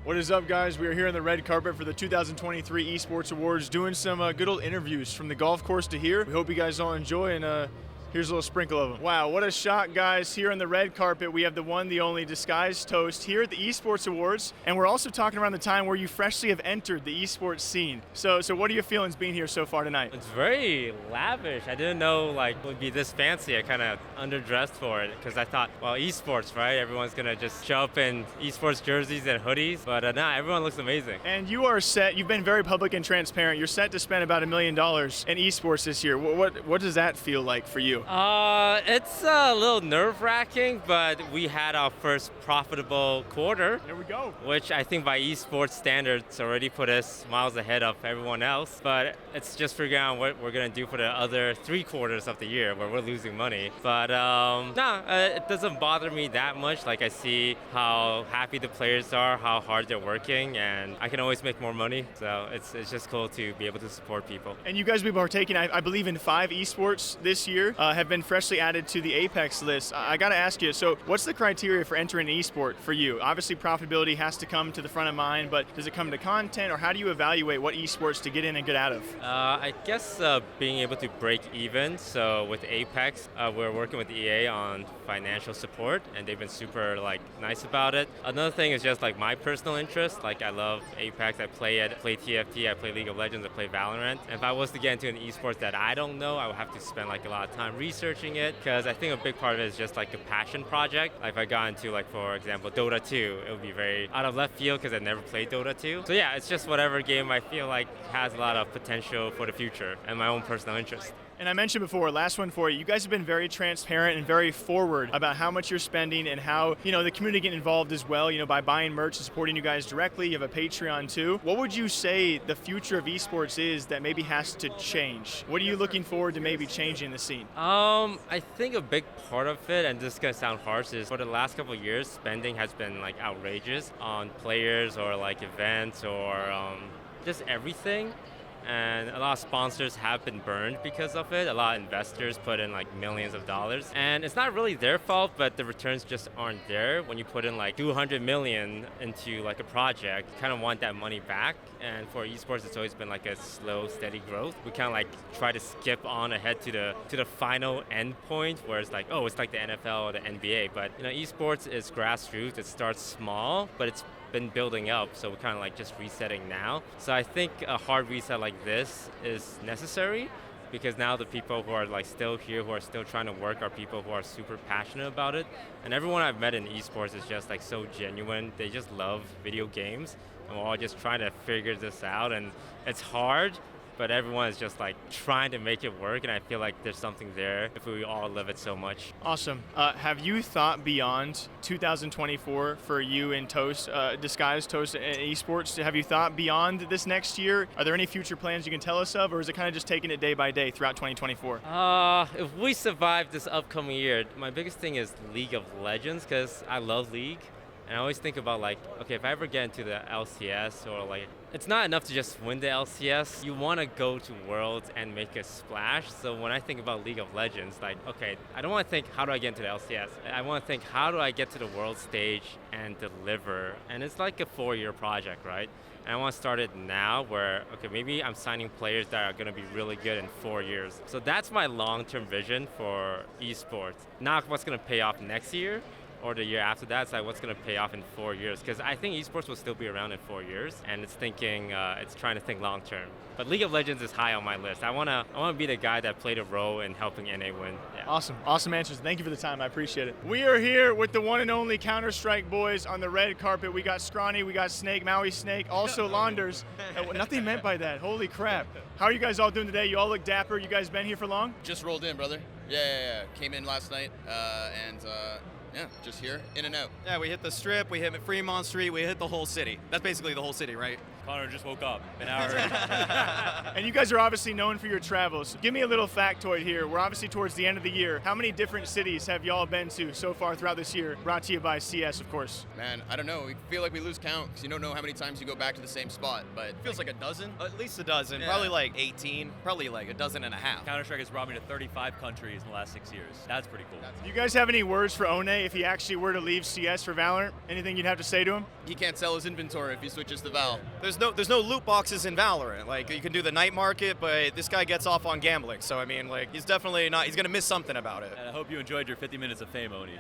What is up, guys? We are here on the red carpet for the 2023 Esports Awards, doing some good old interviews from the golf course to here. We hope you guys all enjoy, and here's a little sprinkle of them. Wow, what a shot, guys. Here on the red carpet, we have the one, the only disguised toast here at the Esports Awards, and we're also talking around the time where you freshly have entered the esports scene. So what are your feelings being here so far tonight? It's very lavish. I didn't know it would be this fancy. I kind of underdressed for it because I thought, well, esports, right? Everyone's gonna just show up in esports jerseys and hoodies, but nah, everyone looks amazing. And you are set. You've been very public and transparent. You're set to spend about $1 million in esports this year. What does that feel like for you? It's a little nerve-wracking, but we had our first profitable quarter. There we go. Which I think by esports standards already put us miles ahead of everyone else. But it's just figuring out what we're gonna do for the other 3 quarters of the year where we're losing money. But it doesn't bother me that much. Like, I see how happy the players are, how hard they're working, and I can always make more money. So it's just cool to be able to support people. And you guys will be partaking, I believe, in 5 esports this year, have been freshly added to the Apex list. I got to ask you, so what's the criteria for entering an esport for you? Obviously, profitability has to come to the front of mind, but does it come to content, or how do you evaluate what esports to get in and get out of? I guess being able to break even. So with Apex, we're working with EA on financial support, and they've been super nice about it. Another thing is just my personal interest. I love Apex. I play TFT, I play League of Legends, I play Valorant. And if I was to get into an esports that I don't know, I would have to spend a lot of time researching it, because I think a big part of it is just a passion project. If I got into for example, Dota 2, it would be very out of left field because I never played Dota 2. So yeah, it's just whatever game I feel has a lot of potential for the future and my own personal interest. And I mentioned before, last one for you, you guys have been very transparent and very forward about how much you're spending and how, the community get involved as well, by buying merch and supporting you guys directly. You have a Patreon too. What would you say the future of esports is that maybe has to change? What are you looking forward to maybe changing the scene? I think a big part of it, and this is going to sound harsh, is for the last couple of years, spending has been outrageous on players or events or just everything. And a lot of sponsors have been burned because of it. A lot of investors put in millions of dollars. And it's not really their fault, but the returns just aren't there. When you put in $200 million into a project, you kind of want that money back. And for esports, it's always been a slow, steady growth. We kind of try to skip on ahead to the final end point where it's it's like the NFL or the NBA. But esports is grassroots. It starts small, but it's been building up, so we're kind of just resetting now. So I think a hard reset like this is necessary, because now the people who are still here, who are still trying to work, are people who are super passionate about it. And everyone I've met in esports is just so genuine. They just love video games, and we're all just trying to figure this out, and it's hard, but everyone is just trying to make it work, and I feel there's something there if we all love it so much. Awesome. Have you thought beyond 2024 for you in Toast, Disguised Toast and Esports? Have you thought beyond this next year? Are there any future plans you can tell us of, or is it kind of just taking it day by day throughout 2024? If we survive this upcoming year, my biggest thing is League of Legends, because I love League. And I always think about okay, if I ever get into the LCS, or it's not enough to just win the LCS. You want to go to Worlds and make a splash. So when I think about League of Legends, okay, I don't want to think, how do I get into the LCS? I want to think, how do I get to the world stage and deliver? And it's a 4-year project, right? And I want to start it now where, okay, maybe I'm signing players that are going to be really good in 4 years. So that's my long-term vision for esports. Not what's going to pay off next year or the year after that. It's what's going to pay off in 4 years, because I think esports will still be around in 4 years, and it's trying to think long term. But League of Legends is high on my list. I want to be the guy that played a role in helping NA win. Yeah. Awesome answers. Thank you for the time. I appreciate it. We are here with the one and only Counter-Strike boys on the red carpet. We got Scrawny, we got Snake, Maui Snake, also Launders. Nothing meant by that. Holy crap. How are you guys all doing today? You all look dapper. You guys been here for long? Just rolled in, brother. Yeah. Came in last night, and just here, in and out. Yeah, we hit the Strip, we hit Fremont Street, we hit the whole city. That's basically the whole city, right? Connor just woke up an hour. And you guys are obviously known for your travels. Give me a little factoid here. We're obviously towards the end of the year. How many different cities have y'all been to so far throughout this year? Brought to you by CS, of course. Man, I don't know. We feel like we lose count because you don't know how many times you go back to the same spot, but it feels like a dozen. At least a dozen. Yeah. Probably 18. Probably a dozen and a half. Counter-Strike has brought me to 35 countries in the last 6 years. That's pretty cool. Do you guys have any words for One if he actually were to leave CS for Valorant? Anything you'd have to say to him? He can't sell his inventory if he switches to Val. There's no loot boxes in Valorant. Like, you can do the night market, but this guy gets off on gambling. So I mean, like, he's definitely not. He's gonna miss something about it. And I hope you enjoyed your 50 minutes of fame, Oni.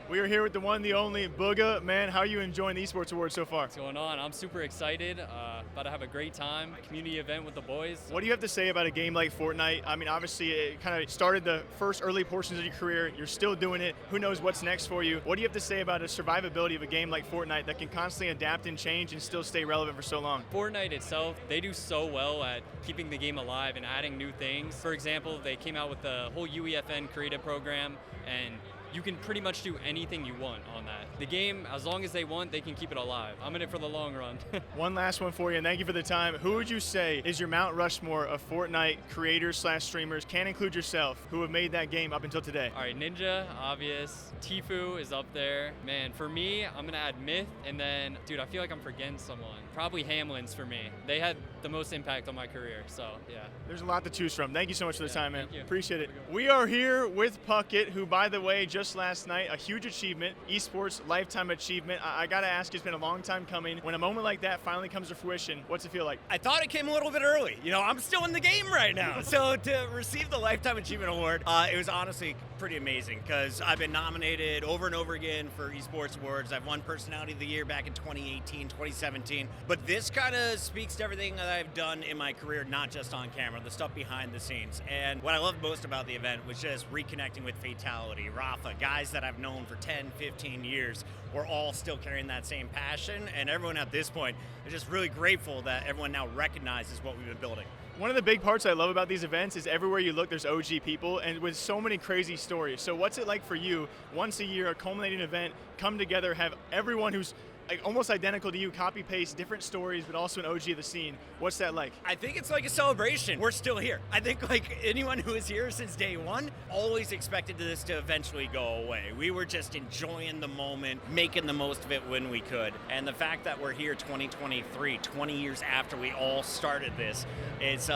We are here with the one, the only Bugha. Man, how are you enjoying the Esports Awards so far? What's going on? I'm super excited. About to have a great time. Community event with the boys. What do you have to say about a game like Fortnite? I mean, obviously, it kind of started the first early portions of your career. You're still doing it. Who knows what's next for you? What do you have to say about the survivability of a game like Fortnite that can constantly adapt and change and still stay relevant for so long? Fortnite itself, they do so well at keeping the game alive and adding new things. For example, they came out with the whole UEFN creative program, and you can pretty much do anything you want on that. The game, as long as they want, they can keep it alive. I'm in it for the long run. One last one for you, and thank you for the time. Who would you say is your Mount Rushmore of Fortnite creators / streamers, can include yourself, who have made that game up until today? All right, Ninja, obvious. Tfue is up there. Man, for me, I'm gonna add Myth, and then, dude, I feel like I'm forgetting someone. Probably Hamlin's for me. They had the most impact on my career, so yeah. There's a lot to choose from. Thank you so much for the time, man. thank you. Appreciate it. We are here with Puckett, who, by the way, just last night, a huge achievement, esports lifetime achievement. I gotta ask, it's been a long time coming. When a moment like that finally comes to fruition, what's it feel like? I thought it came a little bit early. You know, I'm still in the game right now. So to receive the Lifetime Achievement Award, it was honestly pretty amazing because I've been nominated over and over again for Esports Awards. I've won Personality of the Year back in 2018, 2017. But this kind of speaks to everything that I've done in my career, not just on camera, the stuff behind the scenes. And what I loved most about the event was just reconnecting with Fatality, Rafa, guys that I've known for 10, 15 years. We're all still carrying that same passion, and everyone at this point is just really grateful that everyone now recognizes what we've been building. One of the big parts I love about these events is everywhere you look, there's OG people, and with so many crazy stories. So what's it like for you, once a year, a culminating event, come together, have everyone who's like almost identical to you, copy paste different stories, but also an OG of the scene? What's that like? I think it's like a celebration. We're still here. I think like anyone who is here since day one always expected this to eventually go away. We were just enjoying the moment, making the most of it when we could. And the fact that we're here 2023, 20 years after we all started this, it's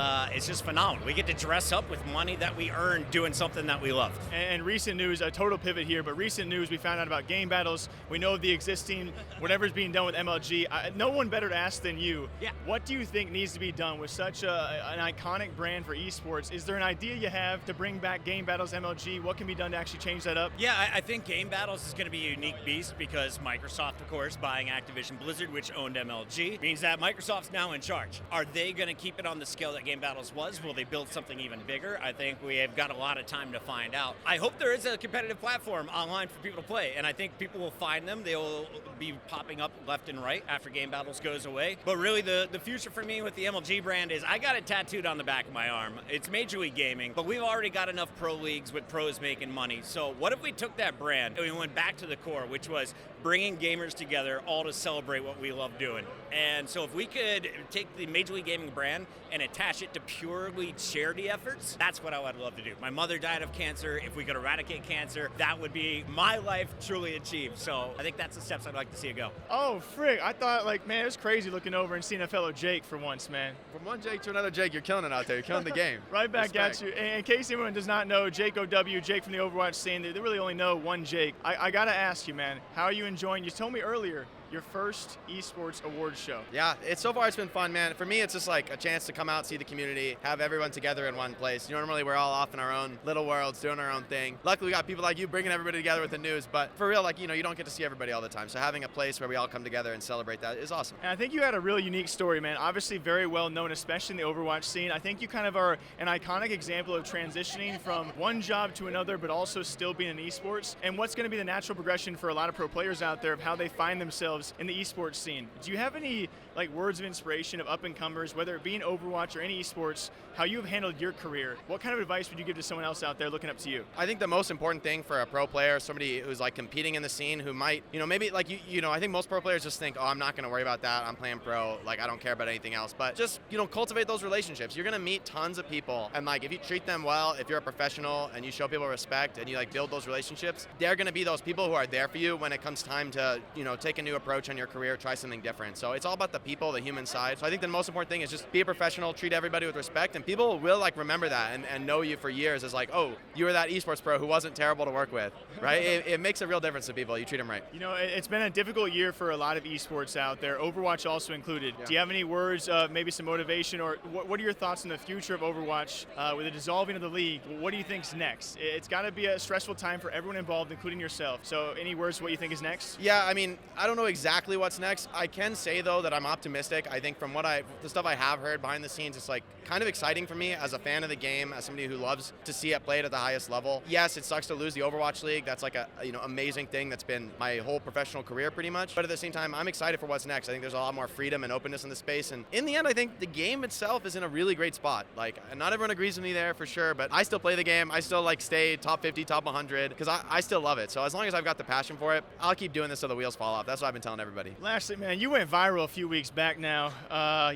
just phenomenal. We get to dress up with money that we earned doing something that we love. And recent news, a total pivot here, but recent news, we found out about game battles. We know of the existing, whatever's being done with MLG. No one better to ask than you. Yeah. What do you think needs to be done with such an iconic brand for esports? Is there an idea you have to bring back game battles, MLG? What can be done to actually change that up? Yeah, I think Game Battles is going to be a unique beast because Microsoft, of course, buying Activision Blizzard, which owned MLG, means that Microsoft's now in charge. Are they going to keep it on the scale that Game Battles was? Will they build something even bigger? I think we have got a lot of time to find out. I hope there is a competitive platform online for people to play, and I think people will find them. They will be popping up left and right after Game Battles goes away. But really, the future for me with the MLG brand is I got it tattooed on the back of my arm. It's Major League Gaming, but we've already got enough pro leagues with pros making money. So what if we took that brand and we went back to the core, which was bringing gamers together all to celebrate what we love doing? And so if we could take the Major League Gaming brand and attach it to purely charity efforts, that's what I would love to do. My mother died of cancer. If we could eradicate cancer, that would be my life truly achieved. So I think that's the steps I'd like to see it go. Oh, frig. I thought, like, man, it was crazy looking over and seeing a fellow Jake for once, man. From one Jake to another Jake, you're killing it out there. You're killing the game. Right back Respect. at you. And in case anyone does not know, Jake OW, Jake from the Overwatch scene, they really only know one Jake. I got to ask you, man, how are you enjoying? You told me earlier, your first Esports Awards show. Yeah, so far it's been fun, man. For me, it's just like a chance to come out, see the community, have everyone together in one place. Normally we're all off in our own little worlds, doing our own thing. Luckily we got people like you bringing everybody together with the news, but for real, like, you don't get to see everybody all the time. So having a place where we all come together and celebrate that is awesome. And I think you had a really unique story, man. Obviously very well known, especially in the Overwatch scene. I think you kind of are an iconic example of transitioning from one job to another, but also still being in esports. And what's going to be the natural progression for a lot of pro players out there of how they find themselves in the esports scene. Do you have any like words of inspiration of up-and-comers, whether it be in Overwatch or any esports, how you've handled your career? What kind of advice would you give to someone else out there looking up to you? I think the most important thing for a pro player, somebody who's like competing in the scene, who might, maybe like I think most pro players just think, oh, I'm not going to worry about that. I'm playing pro. Like, I don't care about anything else. But just, cultivate those relationships. You're going to meet tons of people. And like, if you treat them well, if you're a professional and you show people respect and you like build those relationships, they're going to be those people who are there for you when it comes time to, take a new approach approach on your career, try something different. So it's all about the people, the human side. So I think the most important thing is just be a professional, treat everybody with respect, and people will like remember that and know you for years as like, oh, you were that esports pro who wasn't terrible to work with, right? It makes a real difference to people. You treat them right. You know, it's been a difficult year for a lot of esports out there, Overwatch also included. Yeah. Do you have any words of maybe some motivation, or what are your thoughts on the future of Overwatch with the dissolving of the league? What do you think's next? It's got to be a stressful time for everyone involved, including yourself. So any words of what you think is next? Yeah, I mean, I don't know exactly what's next. I can say though that I'm optimistic. I think from the stuff I have heard behind the scenes, it's like kind of exciting for me as a fan of the game, as somebody who loves to see it played at the highest level. Yes, it sucks to lose the Overwatch League. That's like a amazing thing that's been my whole professional career pretty much. But at the same time, I'm excited for what's next. I think there's a lot more freedom and openness in the space. And in the end, I think the game itself is in a really great spot. Like, not everyone agrees with me there for sure, but I still play the game. I still like stay top 50, top 100 because I still love it. So as long as I've got the passion for it, I'll keep doing this till the wheels fall off. That's what I've been telling everybody. Lastly, man, you went viral a few weeks back now. I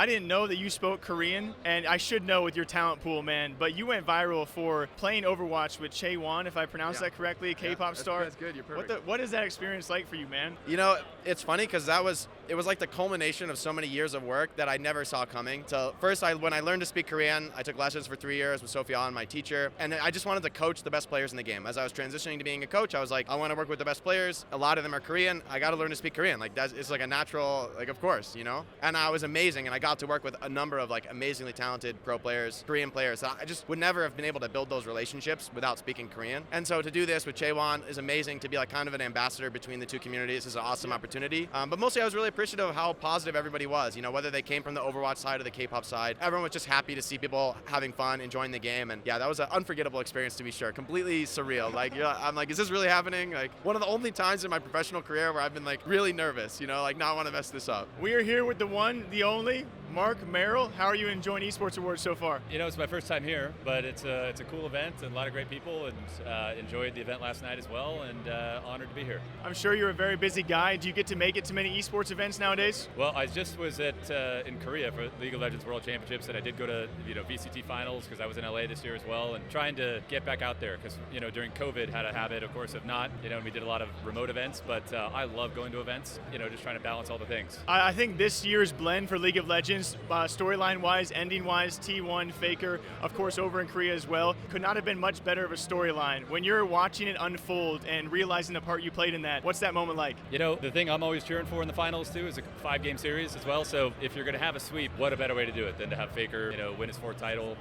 didn't know that you spoke Korean, and I should know with your talent pool, man, but you went viral for playing Overwatch with Chaewon, if I pronounced that correctly, a K-pop star. That's good. You're perfect. What is that experience like for you, man? You know, it's funny because it was like the culmination of so many years of work that I never saw coming. So first, when I learned to speak Korean, I took lessons for 3 years with Sofyan, my teacher, and I just wanted to coach the best players in the game. As I was transitioning to being a coach, I was like, I want to work with the best players. A lot of them are Korean. I got to learn to speak Korean. Like, it's like a natural, like, of course, you know? And I was amazing, and I got to work with a number of like amazingly talented pro players, Korean players. I just would never have been able to build those relationships without speaking Korean. And so to do this with Chaewon is amazing, to be like kind of an ambassador between the two communities is an awesome opportunity. But mostly I was really appreciative of how positive everybody was, you know, whether they came from the Overwatch side or the K-pop side. Everyone was just happy to see people having fun, enjoying the game. And yeah, that was an unforgettable experience to be sure. Completely surreal. Like, I'm like, is this really happening? Like, one of the only times in my professional career where I've been like really nervous, you know, like not want to mess this up. We are here with the one, the only, Marc Merrill. How are you enjoying Esports Awards so far? You know, it's my first time here, but it's a cool event and a lot of great people, and enjoyed the event last night as well, and honored to be here. I'm sure you're a very busy guy. Do you get to make it to many esports events nowadays? Well, I just was in Korea for League of Legends World Championships, and I did go to VCT finals because I was in LA this year as well, and trying to get back out there because during COVID had a habit, of course, of not. We did a lot of remote events, but I love going to events. Just trying to balance all the things. I think this year's blend for League of Legends, storyline-wise, ending-wise, T1, Faker, of course, over in Korea as well, could not have been much better of a storyline. When you're watching it unfold and realizing the part you played in that, what's that moment like? The thing I'm always cheering for in the finals too is a 5-game series as well. So if you're going to have a sweep, what a better way to do it than to have Faker, win his 4th title,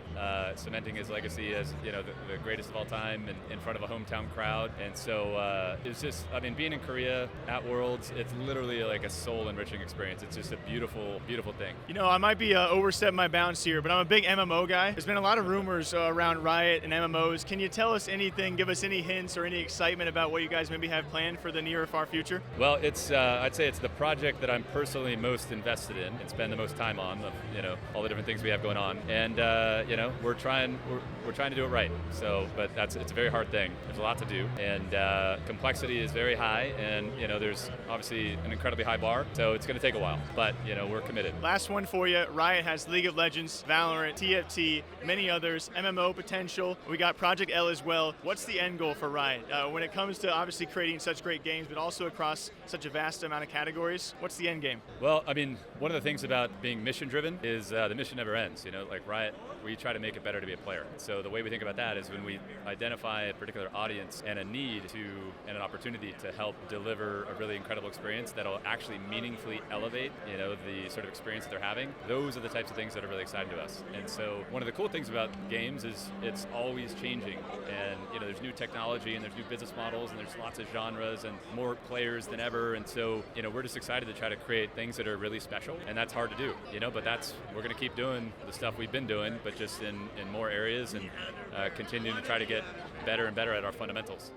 cementing his legacy as the greatest of all time in front of a hometown crowd. And so it's just, being in Korea at Worlds, it's literally like a soul-enriching experience. It's just a beautiful, beautiful thing. I might be overstepping my bounds here, but I'm a big MMO guy. There's been a lot of rumors around Riot and MMOs. Can you tell us anything, give us any hints or any excitement about what you guys maybe have planned for the near or far future? Well, it's I'd say it's the project that I'm personally most invested in and spend the most time on, of all the different things we have going on. And we're trying to do it right. So, but it's a very hard thing. There's a lot to do, and complexity is very high, and there's obviously an incredibly high bar. So it's going to take a while, but we're committed. Last one for you. Riot has League of Legends, Valorant, TFT, many others, MMO potential. We got Project L as well. What's the end goal for Riot when it comes to obviously creating such great games, but also across such a vast amount of categories? What's the end game? Well, one of the things about being mission-driven is the mission never ends. Like Riot, we try to make it better to be a player. So the way we think about that is when we identify a particular audience and a need and an opportunity to help deliver a really incredible experience that'll actually meaningfully elevate, the sort of experience that they're having. Those are the types of things that are really exciting to us. And so one of the cool things about games is it's always changing, and there's new technology and there's new business models and there's lots of genres and more players than ever. And so we're just excited to try to create things that are really special, and that's hard to do. But we're going to keep doing the stuff we've been doing, but just in more areas, and continue to try to get better and better at our fundamentals.